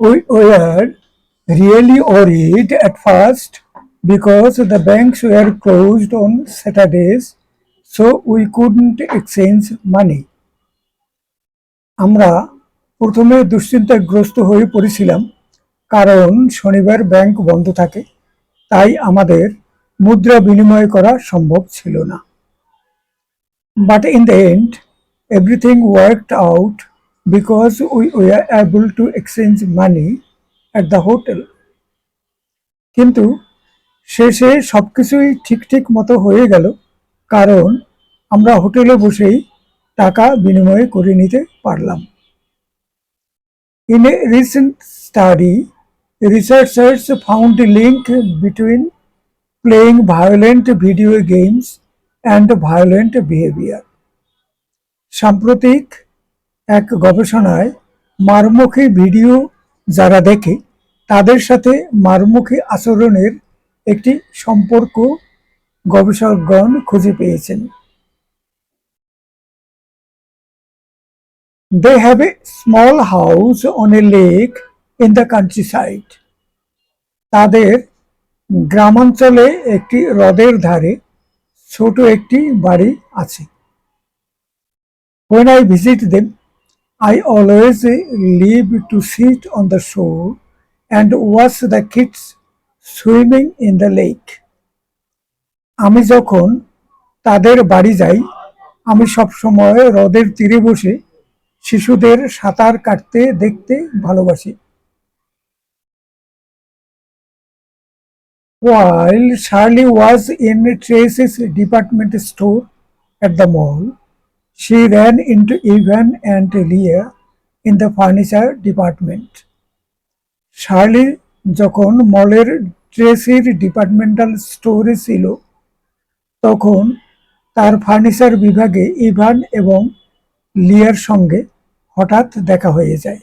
We were really worried at first because the banks were closed on Saturdays, so we couldn't exchange money. আমরা প্রথমে দুশ্চিন্তাগ্রস্ত হয়ে পড়েছিলাম কারণ শনিবার ব্যাংক বন্ধ থাকে, তাই আমাদের মুদ্রা বিনিময় করা সম্ভব ছিল না। But in the end, everything worked out because we were able to exchange money at the hotel. কিন্তু শেষে সবকিছুই ঠিক মতো হয়ে গেল কারণ আমরা হোটেলে বসেই টাকা বিনিময় করে নিতে পারলাম। In a recent study, researchers found a link between playing violent video games and violent behavior. সাম্প্রতিক এক গবেষণায় মারমুখী ভিডিও যারা দেখে তাদের সাথে মারমুখী আচরণের একটি সম্পর্ক গবেষকগণ খুঁজে পেয়েছেন। They have a small house on a lake in the countryside. তাদের গ্রামাঞ্চলে একটি হ্রদের ধারে ছোট একটি বাড়ি আছে। When I visit them, I always leave to sit on the shore and watch the kids swimming in the lake. আমি যখন তাদের বাড়ি যাই, আমি সবসময় হ্রদের তীরে বসে শিশুদের সাঁতার কাটতে দেখতে ভালোবাসি। While Shirley was in Tracy's department store at the mall, she ran into Evan and Leah in the furniture department. Shirley যখন মলের ট্রেসির ডিপার্টমেন্টাল স্টোরে ছিল, তখন তার ফার্নিচার বিভাগে ইভান এবং লিয়ার সঙ্গে হঠাৎ দেখা হয়ে যায়।